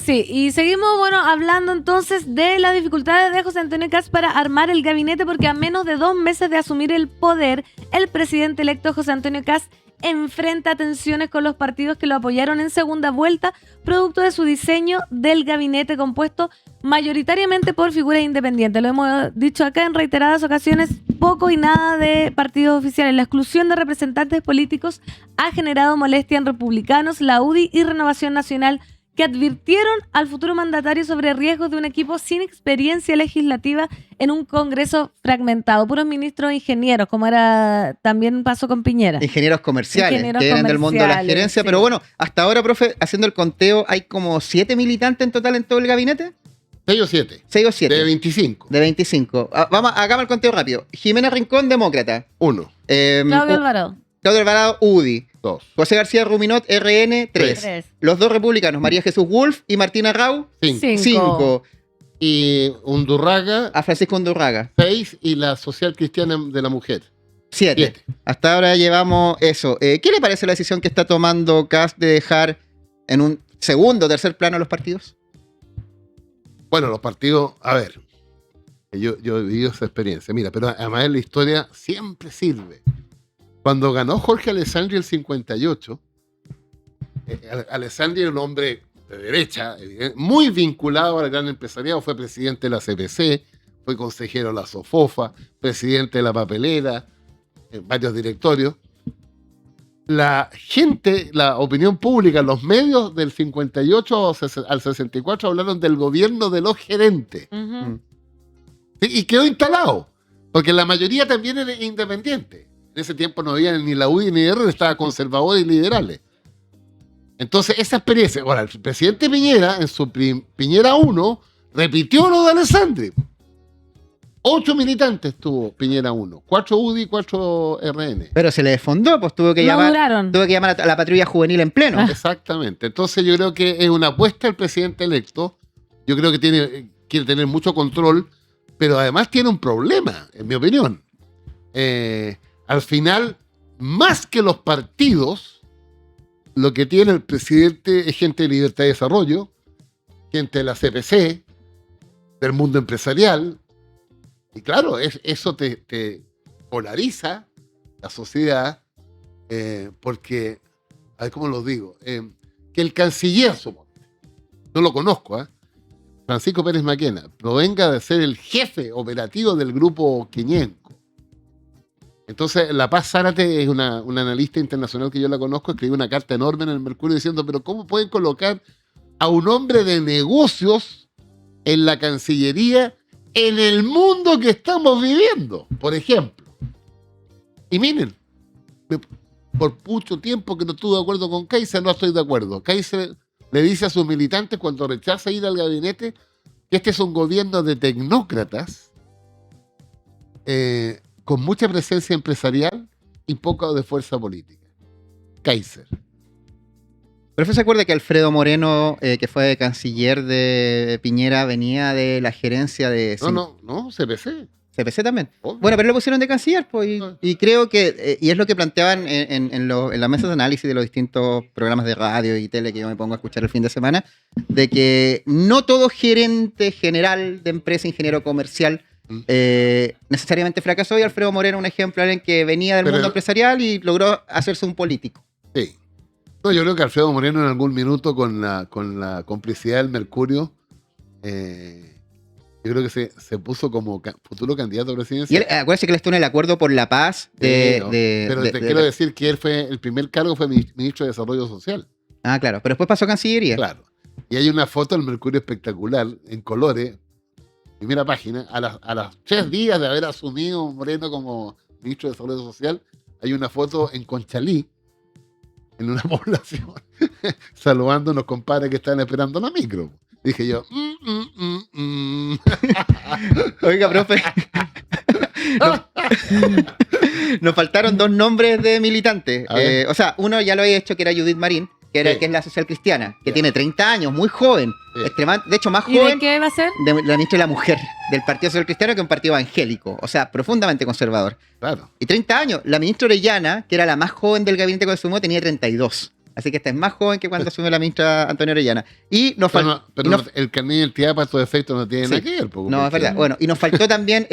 Sí, y seguimos, hablando entonces de las dificultades de José Antonio Kast para armar el gabinete, porque a menos de 2 meses de asumir el poder, el presidente electo José Antonio Kast enfrenta tensiones con los partidos que lo apoyaron en segunda vuelta, producto de su diseño del gabinete compuesto mayoritariamente por figuras independientes. Lo hemos dicho acá en reiteradas ocasiones, poco y nada de partidos oficiales. La exclusión de representantes políticos ha generado molestia en republicanos, la UDI y Renovación Nacional, que advirtieron al futuro mandatario sobre riesgos de un equipo sin experiencia legislativa en un Congreso fragmentado. Puros ministros ingenieros, como también pasó con Piñera. Ingenieros comerciales, que vienen del mundo de la gerencia. Sí. Pero bueno, hasta ahora, profe, haciendo el conteo, ¿hay como 7 militantes en total en todo el gabinete? 6 o 7. 6 o 7. De 25. De 25. Hagamos el conteo rápido. Jimena Rincón, demócrata. 1. Claudio Alvarado. Claudio Alvarado, UDI. 2. José García Ruminot, RN, 3. Los 2 republicanos, María Jesús Wolf y Martina Rau, 5. Y Undurraga, a Francisco Undurraga, 6. Y la Social Cristiana de la Mujer, 7. Hasta ahora llevamos eso. ¿Qué le parece la decisión que está tomando Kast de dejar en un segundo o tercer plano a los partidos? Bueno, los partidos, a ver, yo he vivido esa experiencia. Mira, pero además la historia siempre sirve. Cuando ganó Jorge Alessandri el 58, Alessandri era un hombre de derecha, muy vinculado al gran empresariado, fue presidente de la CPC, fue consejero de la SOFOFA, presidente de la Papelera, en varios directorios. La gente, la opinión pública, los medios del 58 al 64 hablaron del gobierno de los gerentes. Uh-huh. Y quedó instalado, porque la mayoría también era independiente. En ese tiempo no había ni la UDI ni RN, estaba conservadores y liberales. Entonces, esa experiencia. Ahora, el presidente Piñera, en su Piñera 1, repitió lo de Alessandri. 8 militantes tuvo Piñera 1. 4 UDI, 4 RN. Pero se le desfondó, pues tuvo que llamar a la patrulla juvenil en pleno. Exactamente. Entonces, yo creo que es una apuesta al presidente electo. Yo creo que quiere tener mucho control, pero además tiene un problema, en mi opinión. Al final, más que los partidos, lo que tiene el presidente es gente de Libertad y Desarrollo, gente de la CPC, del mundo empresarial. Y claro, eso te polariza la sociedad, porque, a ver cómo lo digo, que el canciller, no lo conozco, Francisco Pérez Maquena, provenga de ser el jefe operativo del grupo Quiñenco. Entonces, La Paz Zárate es una analista internacional que yo la conozco, escribió una carta enorme en el Mercurio diciendo, pero ¿cómo pueden colocar a un hombre de negocios en la Cancillería en el mundo que estamos viviendo? Por ejemplo. Y miren, por mucho tiempo que no estuve de acuerdo con Kaiser, no estoy de acuerdo. Kaiser le dice a sus militantes cuando rechaza ir al gabinete que este es un gobierno de tecnócratas, con mucha presencia empresarial y poco de fuerza política. Kaiser. ¿Pero se acuerda que Alfredo Moreno, que fue canciller de Piñera, venía de la gerencia de... No, CPC. CPC también. Obvio. Bueno, pero lo pusieron de canciller, pues, y creo que, y es lo que planteaban en las mesas de análisis de los distintos programas de radio y tele que yo me pongo a escuchar el fin de semana, de que no todo gerente general de empresa, ingeniero comercial, necesariamente fracasó, y Alfredo Moreno un ejemplo, alguien que venía del mundo empresarial y logró hacerse un político. Sí. No, yo creo que Alfredo Moreno en algún minuto con la complicidad del Mercurio, yo creo que se puso como futuro candidato a presidencia. Y él, acuérdense que él estuvo en el acuerdo por la paz pero te quiero decir que él fue, el primer cargo fue ministro de Desarrollo Social. Ah, claro, pero después pasó a Cancillería. Claro. Y hay una foto del Mercurio espectacular, en colores, primera página, a las 3 días de haber asumido Moreno como ministro de Desarrollo Social, hay una foto en Conchalí, en una población, saludando a unos compadres que están esperando la micro. Dije yo, Oiga, profe. Nos faltaron 2 nombres de militantes. O sea, uno ya lo había hecho, que era Judith Marín, que es la social cristiana, que tiene 30 años, muy joven. De hecho, más joven. ¿Y de qué va a ser? De la ministra de la Mujer, del Partido Social Cristiano, que es un partido evangélico. O sea, profundamente conservador. Claro. Y 30 años. La ministra Orellana, que era la más joven del gabinete que asumió, tenía 32. Así que esta es más joven que cuando asumió la ministra Antonio Orellana. Y nos faltó... el carnet de identidad para estos efectos no tiene Sí. nada que ver. Porque No, es verdad. Bueno, y nos faltó también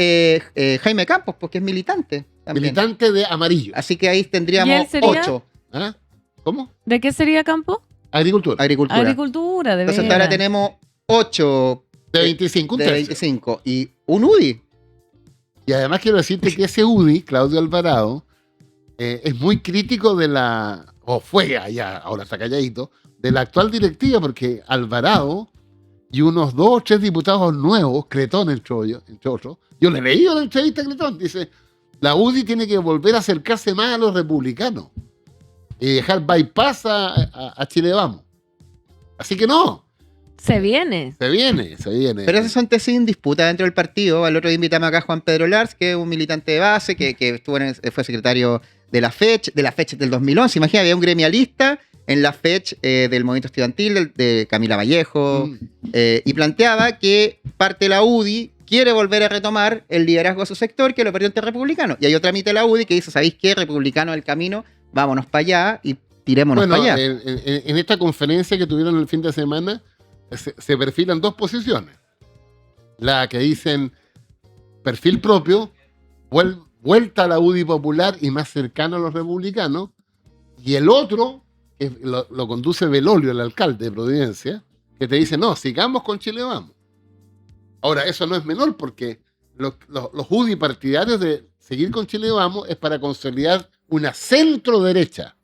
Jaime Campos, porque es militante. También. militante de amarillo. Así que ahí ¿Y tendríamos él sería? 8. ¿Ah? ¿Cómo? ¿De qué sería campo? Agricultura. Agricultura. Agricultura, de Entonces veras. ahora tenemos 8 De 25, un de tercio. 25 y un UDI. Y además quiero decirte que ese UDI, Claudio Alvarado, es muy crítico de la, o fue allá, ahora está calladito, de la actual directiva, porque Alvarado y unos 2 o 3 diputados nuevos, Cretón entre otros, yo le he leído la entrevista a Cretón, dice, la UDI tiene que volver a acercarse más a los republicanos y dejar bypass a Chile Vamos. Así que no, Se viene. se viene. Pero esas son tesis en disputa dentro del partido. Al otro día invitamos acá a Juan Pedro Lars, que es un militante de base, que estuvo fue secretario de la FECH del 2011. Imagina, había un gremialista en la FECH del movimiento estudiantil de Camila Vallejo, y planteaba que parte de la UDI quiere volver a retomar el liderazgo de su sector, que lo perdió ante republicano. Y hay otra mitad de la UDI que dice, ¿sabéis qué? Republicano del camino, vámonos para allá y tirémonos Bueno, para allá. en esta conferencia que tuvieron el fin de semana, se perfilan 2 posiciones. La que dicen perfil propio, vuelta a la UDI popular y más cercano a los republicanos, y el otro, que lo conduce Belolio, el alcalde de Providencia, que te dice, no, sigamos con Chile Vamos. Ahora, eso no es menor, porque los UDI partidarios de seguir con Chile Vamos es para consolidar una centro derecha.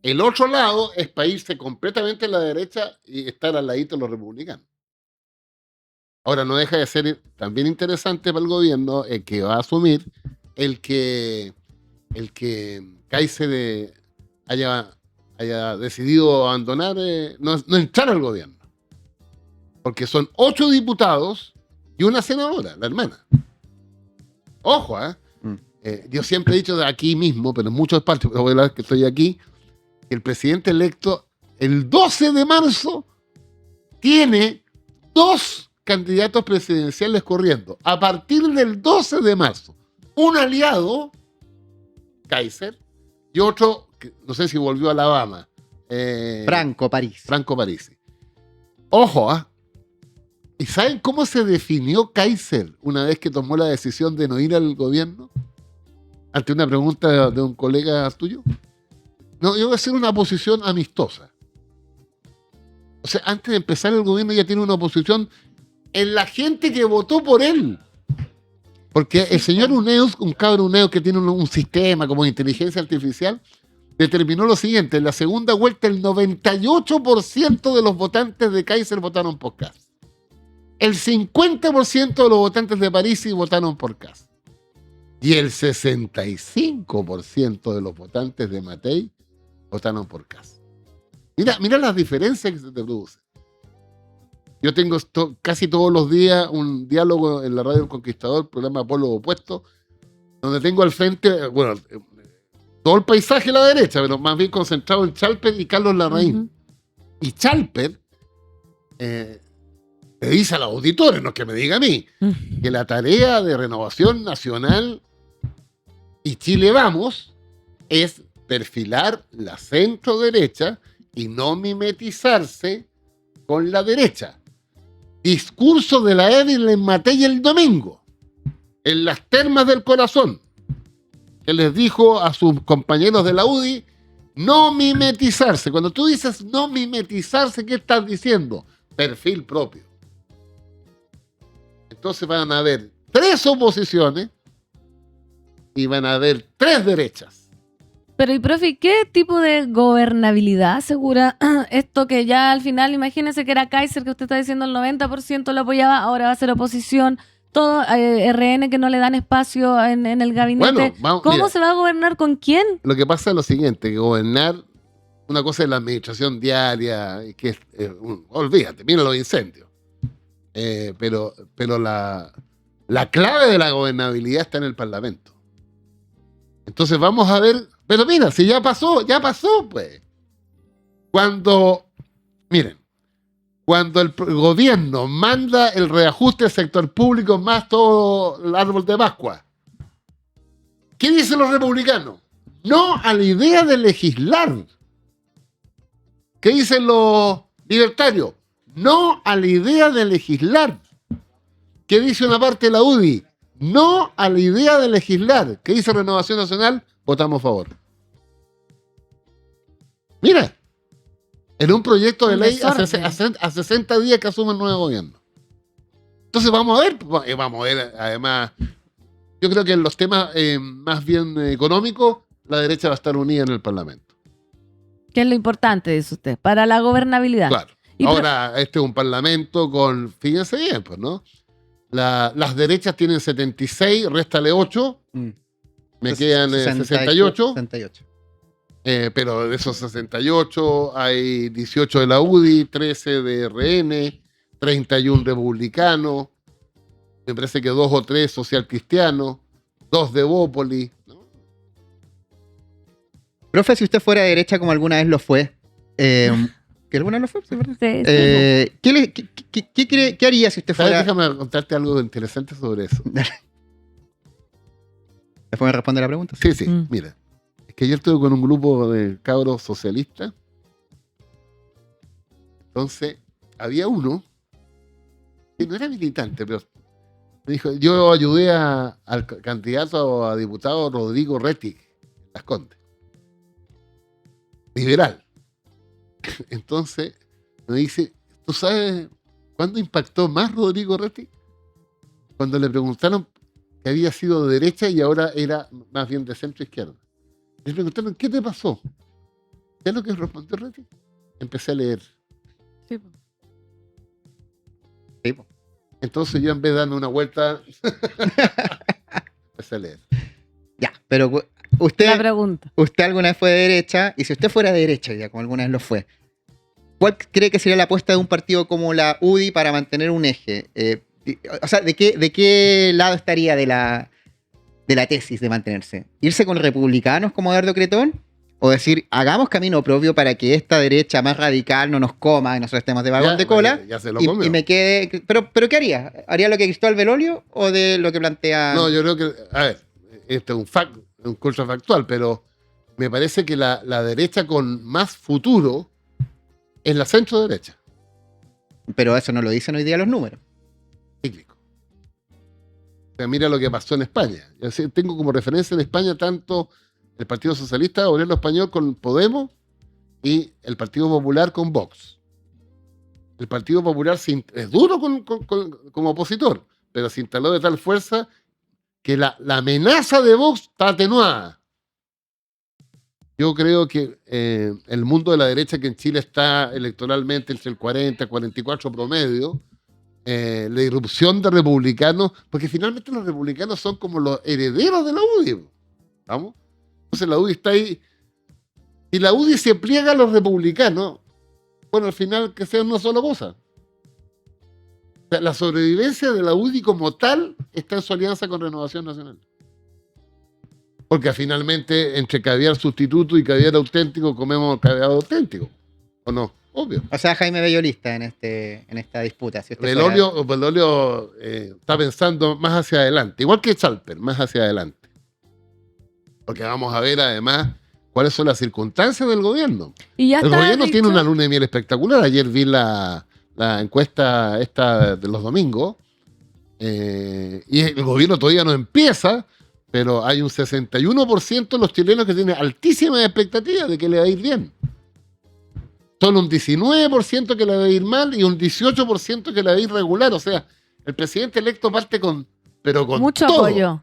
El otro lado es para irse completamente a la derecha y estar al ladito de los republicanos. Ahora, no deja de ser también interesante para el gobierno que va a asumir el que Kaiser haya decidido abandonar, no entrar al gobierno. Porque son 8 diputados y una senadora, la hermana. Ojo, yo siempre he dicho de aquí mismo, pero en muchas partes, voy a hablar que estoy aquí, que el presidente electo, el 12 de marzo, tiene 2 candidatos presidenciales corriendo. A partir del 12 de marzo. Un aliado, Kaiser, y otro, que no sé si volvió a Alabama. Franco Parisi. Ojo, ¿y saben cómo se definió Kaiser una vez que tomó la decisión de no ir al gobierno? Ante una pregunta de un colega tuyo. No, yo voy a hacer una oposición amistosa. O sea, antes de empezar el gobierno ya tiene una oposición en la gente que votó por él. Porque el señor Uneus, un cabro Uneus que tiene un sistema como inteligencia artificial, determinó lo siguiente: en la segunda vuelta el 98% de los votantes de Kaiser votaron por Kast. El 50% de los votantes de Parisi votaron por Kast. Y el 65% de los votantes de Matei votaron por Kast. Mira las diferencias que se te producen. Yo tengo casi todos los días un diálogo en la radio El Conquistador, programa Polo Opuesto, donde tengo al frente, bueno, todo el paisaje a la derecha, pero más bien concentrado en Chalper y Carlos Larraín. Y Chalper le dice a los auditores, no es que me diga a mí, que la tarea de Renovación Nacional y Chile Vamos es perfilar la centro derecha y no mimetizarse con la derecha. Discurso de la Evelyn Matei el domingo, en las termas del corazón, que les dijo a sus compañeros de la UDI, no mimetizarse. Cuando tú dices no mimetizarse, ¿qué estás diciendo? Perfil propio. Entonces van a haber 3 oposiciones y van a haber 3 derechas. Pero, y profe, ¿qué tipo de gobernabilidad asegura esto que ya al final, imagínese que era Kaiser, que usted está diciendo el 90% lo apoyaba, ahora va a ser oposición, todo RN que no le dan espacio en el gabinete? Bueno, ¿Cómo mira, se va a gobernar con quién? lo que pasa es lo siguiente, que gobernar, una cosa es la administración diaria, y que olvídate, mira los incendios. Pero la clave de la gobernabilidad está en el Parlamento. Entonces vamos a ver, pero mira, si ya pasó, pues. Cuando el gobierno manda el reajuste del sector público más todo el árbol de Pascua, ¿qué dicen los republicanos? No a la idea de legislar. ¿Qué dicen los libertarios? No a la idea de legislar. ¿Qué dice una parte de la UDI? No a la idea de legislar. ¿Qué dice Renovación Nacional? Votamos a favor. Mira, en un proyecto de Un ley desorden. a 60 días que asume el nuevo gobierno. Entonces vamos a ver, además, yo creo que en los temas más bien económicos, la derecha va a estar unida en el Parlamento. ¿Qué es lo importante, dice usted? Para la gobernabilidad. Claro. Ahora, este es un Parlamento con, fíjense bien, pues, ¿no? Las derechas tienen 76, réstale 8, me quedan 68. 68. Pero de esos 68 hay 18 de la UDI, 13 de RN, 31 republicanos, me parece que 2 o 3 social cristianos, 2 de Bópoli, ¿no? Profe, si usted fuera de derecha como alguna vez lo fue, ¿que alguna vez lo fue? ¿Sí, verdad? Sí. ¿Qué haría si usted fuera...? Déjame contarte algo interesante sobre eso. ¿Después me responde la pregunta? Sí, mira. Es que ayer estuve con un grupo de cabros socialistas. Entonces, había uno que no era militante, pero me dijo, yo ayudé al candidato a diputado Rodrigo Rettig, Las Condes. Liberal. Entonces, me dice, ¿tú sabes cuándo impactó más Rodrigo Rettig? Cuando le preguntaron que había sido de derecha y ahora era más bien de centro izquierda. Le preguntaron, ¿qué te pasó? ¿Qué es lo que respondió Rettig? Empecé a leer. Sí. Sí, po. Entonces yo en vez de darme una vuelta, empecé a leer. Ya, pero La pregunta. usted alguna vez fue de derecha, y si usted fuera de derecha, ya como alguna vez lo fue, ¿cuál cree que sería la apuesta de un partido como la UDI para mantener un eje? O sea, ¿de qué lado estaría de la tesis de mantenerse? ¿Irse con republicanos como Eduardo Cretón? ¿O decir, hagamos camino propio para que esta derecha más radical no nos coma y nosotros estemos de vagón de cola? Ya se lo y comió. me quede... ¿Pero qué haría? ¿Haría lo que Cristóbal Belolio o de lo que plantea...? No, yo creo que, a ver, esto es un contrafactual, pero me parece que la derecha con más futuro es la centro derecha. Pero eso no lo dicen hoy día los números. Cíclico. O sea, mira lo que pasó en España. Yo tengo como referencia en España tanto el Partido Socialista Obrero Español con Podemos y el Partido Popular con Vox. El Partido Popular es duro como opositor, pero se instaló de tal fuerza que la amenaza de Vox está atenuada. Yo creo que el mundo de la derecha, que en Chile está electoralmente entre el 40 y 44 promedio, la irrupción de republicanos, porque finalmente los republicanos son como los herederos de la UDI. ¿Vamos? Entonces la UDI está ahí. Y la UDI se pliega a los republicanos, bueno, al final que sea una sola cosa. O sea, la sobrevivencia de la UDI como tal está en su alianza con Renovación Nacional. Porque finalmente, entre caviar sustituto y caviar auténtico, comemos caviar auténtico. ¿O no? Obvio. O sea, Jaime Bellolista en esta disputa. Si usted Belolio está pensando más hacia adelante. Igual que Chalper, más hacia adelante. Porque vamos a ver, además, cuáles son las circunstancias del gobierno. Y ya El está gobierno dicho. tiene una luna de miel espectacular. Ayer vi la encuesta esta de los domingos. Y el gobierno todavía no empieza, pero hay un 61% de los chilenos que tienen altísimas expectativas de que le va a ir bien. Solo un 19% que le va a ir mal y un 18% que le va a ir regular. O sea, el presidente electo parte con Mucho todo. apoyo.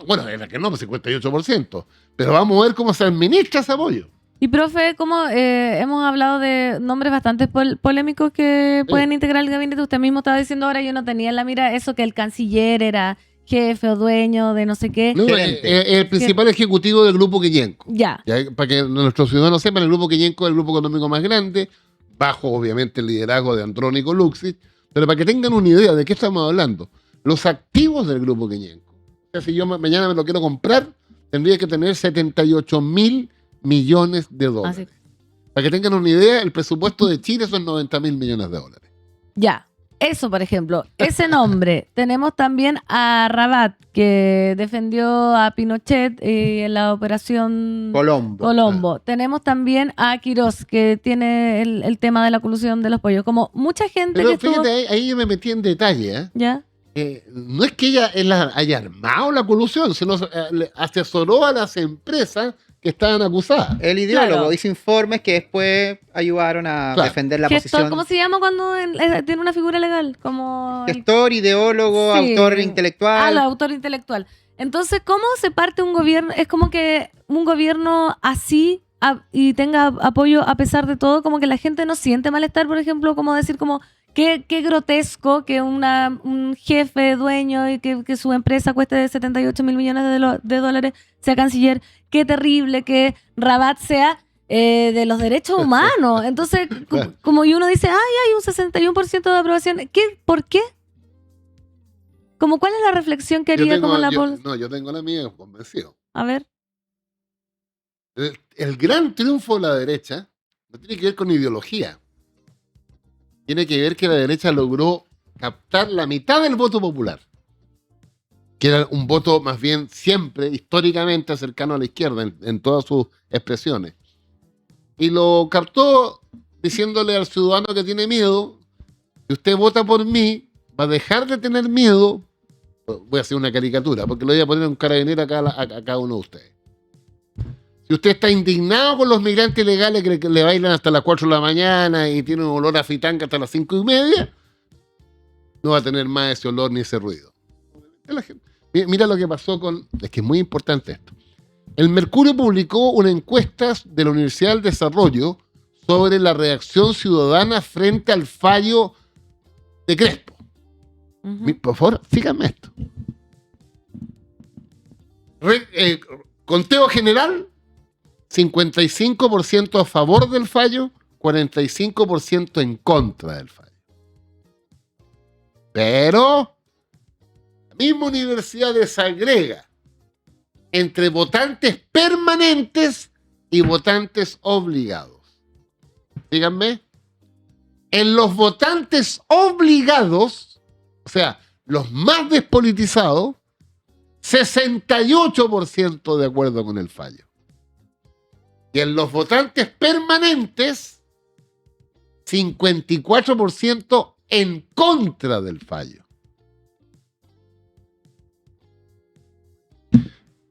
Bueno, era que no, 58%. Pero vamos a ver cómo se administra ese apoyo. Y profe, como hemos hablado de nombres bastante polémicos que pueden integrar el gabinete, usted mismo estaba diciendo ahora, yo no tenía en la mira eso que el canciller era jefe o dueño de no sé qué. No, el principal ejecutivo del Grupo Quillenco. Ya. Para que nuestros ciudadanos sepan, el Grupo Quillenco es el grupo económico más grande, bajo obviamente el liderazgo de Andrónico Luxich, pero para que tengan una idea de qué estamos hablando, los activos del Grupo Quillenco. O sea, si yo mañana me lo quiero comprar, tendría que tener 78.000 millones de dólares. Así. Para que tengan una idea, el presupuesto de Chile son 90.000 millones de dólares. Ya. Eso, por ejemplo, ese nombre. Tenemos también a Rabat, que defendió a Pinochet en la operación Colombo. Tenemos también a Quirós, que tiene el tema de la colusión de los pollos. Como mucha gente Pero que estuvo... fíjate, ahí yo me metí en detalle, ¿eh? ¿Ya? No es que él haya armado la colusión, sino le asesoró a las empresas que estaban acusadas. El ideólogo Claro. hizo informes que después ayudaron a Claro. defender la Gestor, posición. ¿cómo se llama cuando tiene una figura legal? Como el- Gestor, ideólogo, Sí. autor intelectual. el autor intelectual. Entonces, ¿cómo se parte un gobierno? Es como que un gobierno así y tenga apoyo a pesar de todo, como que la gente no siente malestar, por ejemplo, como decir como qué grotesco que un jefe dueño y que su empresa cueste 78 mil millones de dólares sea canciller, qué terrible que Rabat sea de los derechos humanos. Entonces, como y uno dice, ay, hay un 61% de aprobación. ¿Por qué? Como, ¿cuál es la reflexión que haría como la población? yo tengo la mía convencido. A ver. El gran triunfo de la derecha no tiene que ver con ideología. Tiene que ver que la derecha logró captar la mitad del voto popular, que era un voto más bien siempre, históricamente, cercano a la izquierda en todas sus expresiones. Y lo captó diciéndole al ciudadano que tiene miedo, si usted vota por mí, va a dejar de tener miedo. Voy a hacer una caricatura, porque lo voy a poner en un carabinero a cada uno de ustedes. Si usted está indignado con los migrantes ilegales que le bailan hasta las 4 de la mañana y tienen un olor a fritanga hasta las 5:30, no va a tener más ese olor ni ese ruido. Mira lo que pasó es que es muy importante esto. El Mercurio publicó una encuesta de la Universidad del Desarrollo sobre la reacción ciudadana frente al fallo de Crespo. Por favor, síganme esto. Conteo general, 55% a favor del fallo, 45% en contra del fallo. Pero la misma universidad desagrega entre votantes permanentes y votantes obligados. Díganme, en los votantes obligados, o sea, los más despolitizados, 68% de acuerdo con el fallo. Y en los votantes permanentes, 54% en contra del fallo.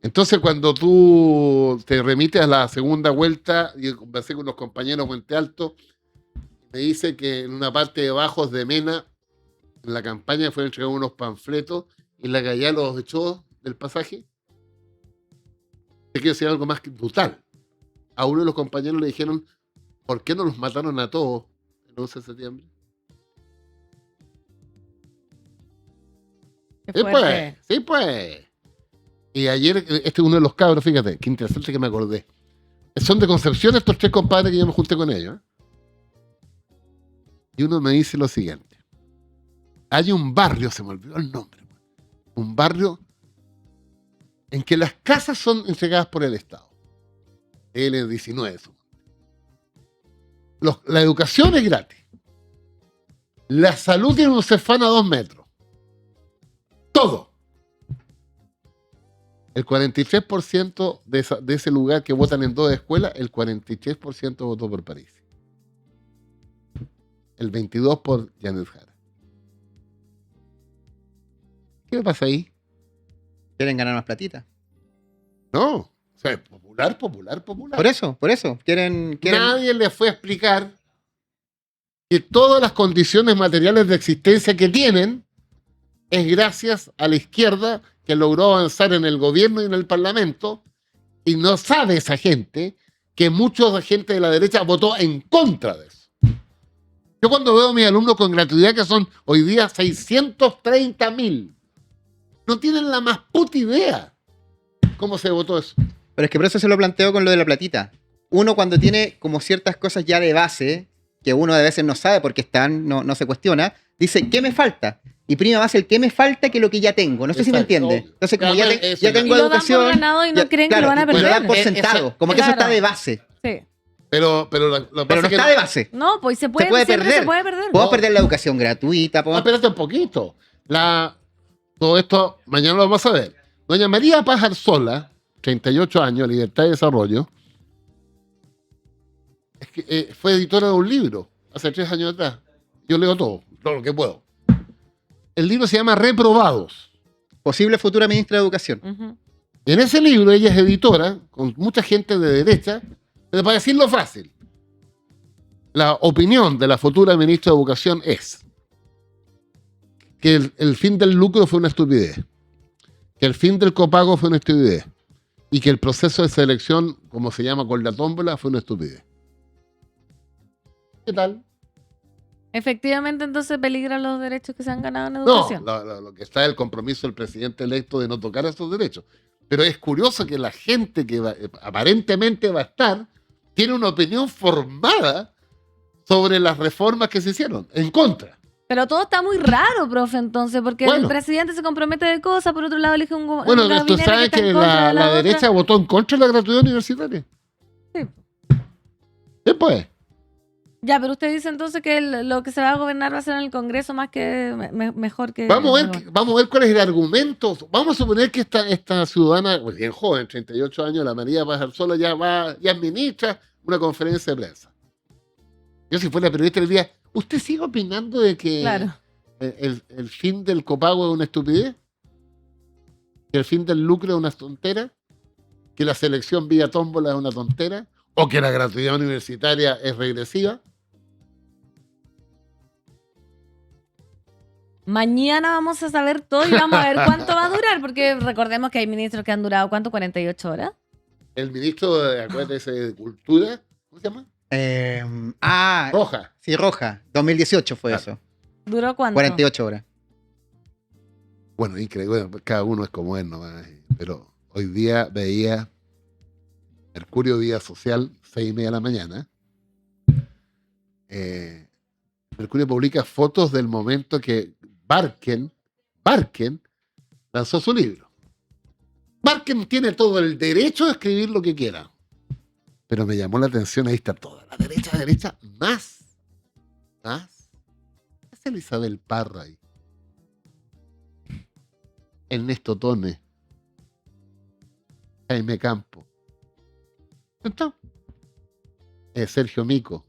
Entonces, cuando tú te remites a la segunda vuelta, yo conversé con unos compañeros de Puente Alto, me dice que en una parte de Bajos de Mena, en la campaña, fueron entregados unos panfletos y la Gallá los echó del pasaje. Te quiero decir algo más brutal. A uno de los compañeros le dijeron, ¿por qué no los mataron a todos el 11 de septiembre? Sí, pues. Y ayer, este es uno de los cabros, fíjate, qué interesante que me acordé. Son de Concepción estos 3 compadres que yo me junté con ellos. Y uno me dice lo siguiente. Hay un barrio, se me olvidó el nombre, un barrio en que las casas son entregadas por el Estado. L19. La educación es gratis. La salud tiene un Cefán a 2 metros. Todo. El 43% de ese lugar que votan en 2 escuelas, el 43% votó por París. El 22% por Janet Jara. ¿Qué pasa ahí? ¿Quieren ganar más platita? No. O sea, popular. Por eso. Quieren... Nadie le fue a explicar que todas las condiciones materiales de existencia que tienen es gracias a la izquierda que logró avanzar en el gobierno y en el parlamento, y no sabe esa gente que mucha gente de la derecha votó en contra de eso. Yo cuando veo a mis alumnos con gratuidad, que son hoy día 630.000, no tienen la más puta idea cómo se votó eso. Pero es que por eso se lo planteo con lo de la platita. Uno cuando tiene como ciertas cosas ya de base, que uno a veces no sabe porque están, no se cuestiona, dice, ¿qué me falta? Y prima más el qué me falta que lo que ya tengo. No sé si me entiende. Entonces, como ya tengo y lo dan educación... por ganado y no creen que lo van a Lo perder. dan por sentado. Como que eso está de base. Sí. Pero lo que Pero pasa no es que está de base. No, pues se puede, puede siempre perder. se puede perder. Puedo perder la educación gratuita. No, espérate un poquito. Todo esto, mañana lo vamos a ver. Doña María Paz Arzola, 38 años, Libertad y Desarrollo, fue editora de un libro hace 3 años atrás. Yo leo todo lo que puedo. El libro se llama Reprobados. Posible futura ministra de Educación. Ujú. En ese libro ella es editora, con mucha gente de derecha, pero para decirlo fácil, la opinión de la futura ministra de Educación es que el fin del lucro fue una estupidez, que el fin del copago fue una estupidez y que el proceso de selección, como se llama con la tómbola, fue una estupidez. ¿Qué tal? Efectivamente, entonces peligra los derechos que se han ganado en No, educación. lo que está es el compromiso del presidente electo de no tocar esos derechos. Pero es curioso que la gente que aparentemente va a estar tiene una opinión formada sobre las reformas que se hicieron, en contra. Pero todo está muy raro, profe, entonces, porque Bueno. el presidente se compromete de cosas, por otro lado elige un Bueno, un tú gabinete sabes está que en contra de la otra. derecha votó en contra de la gratuidad universitaria. Sí. Después, Ya, pero usted dice entonces que lo que se va a gobernar va a ser en el Congreso más que mejor que... vamos a ver cuál es el argumento. Vamos a suponer que esta ciudadana, pues bien joven, 38 años, la María Paz Arzola, ya administra una conferencia de prensa. Yo si fuera periodista le diría, ¿usted sigue opinando de que Claro. el fin del copago es una estupidez? ¿Que el fin del lucro es una tontera? ¿Que la selección vía tómbola es una tontera? ¿O que la gratuidad universitaria es regresiva? Mañana vamos a saber todo y vamos a ver cuánto va a durar, porque recordemos que hay ministros que han durado, ¿cuánto? 48 horas. El ministro de Cultura, ¿cómo se llama? Roja. Sí, Roja. 2018 fue Claro. eso. ¿Duró cuánto? 48 horas. Bueno, increíble. Bueno, cada uno es como es nomás. Pero hoy día veía Mercurio Vida Social, 6:30 de la mañana. Mercurio publica fotos del momento que Barken lanzó su libro. Barken tiene todo el derecho de escribir lo que quiera. Pero me llamó la atención, ahí está toda la derecha, más. Es el Isabel Parra ahí. Ernesto Tone. Jaime Campo. ¿No? Sergio Mico.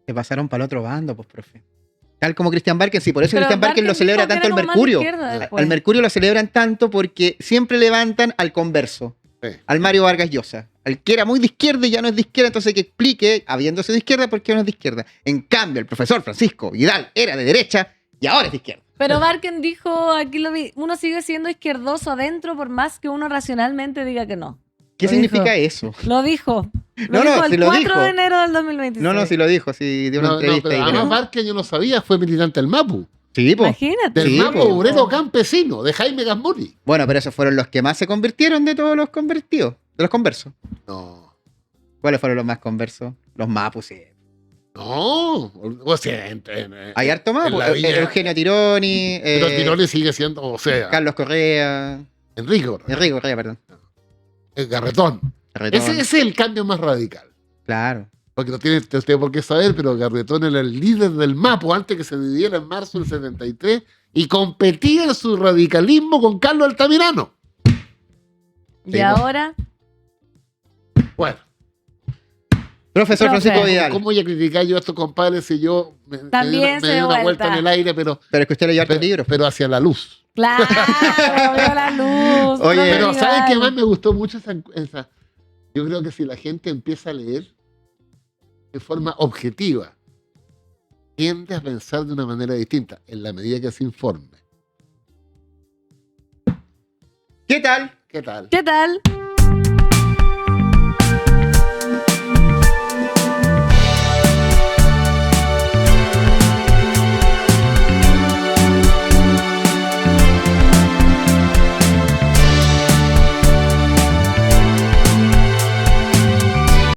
Se pasaron para el otro bando, pues, profe. Tal como Christian Barken, sí, por eso Pero Christian Barken lo dijo celebra que tanto era el como más de Mercurio. izquierda después. Al Mercurio lo celebran tanto porque siempre levantan al converso, Sí. al Mario Vargas Llosa, al que era muy de izquierda y ya no es de izquierda, entonces que explique, habiéndose de izquierda, por qué no es de izquierda. En cambio, el profesor Francisco Vidal era de derecha y ahora es de izquierda. Pero Barken dijo, aquí lo vi, uno sigue siendo izquierdoso adentro por más que uno racionalmente diga que no. ¿Qué Lo significa dijo. eso? Lo dijo. No, Lo dijo sí el lo 4 dijo. de enero del 2026. No, sí lo dijo, sí dio una entrevista pero ahí. además creo. Barken, yo no sabía, fue militante del MAPU. Sí, po. Imagínate. Del Sí, MAPU po. obrero campesino, de Jaime Gamburi. Bueno, pero esos fueron los que más se convirtieron de todos los convertidos, de los conversos. No. ¿Cuáles fueron los más conversos? Los Mapus, sí. No. O sea, Hay harto más, en po. la viña- Eugenio Tironi, pero Tironi sigue siendo, o sea, Carlos Correa, Enrique Enrique Correa, perdón. Garretón. Garretón. Ese es el cambio más radical. Claro. Porque no tiene usted por qué saber, pero Garretón era el líder del MAPU antes que se dividiera en marzo del 73 y competía en su radicalismo con Carlos Altamirano. Y Sí, ahora, Bueno, Profesor Profe. Francisco Vidal. ¿cómo voy a criticar yo a estos compadres si yo me También se di una vuelta. vuelta en el aire, pero Pero es que usted leyó hartos libros. pero hacia la luz? claro, vio la luz. Oye, profe Pero Vidal. ¿sabes qué más me gustó mucho esa? Yo creo que si la gente empieza a leer de forma objetiva, tiende a pensar de una manera distinta, en la medida que se informe. ¿Qué tal? ¿Qué tal? ¿Qué tal?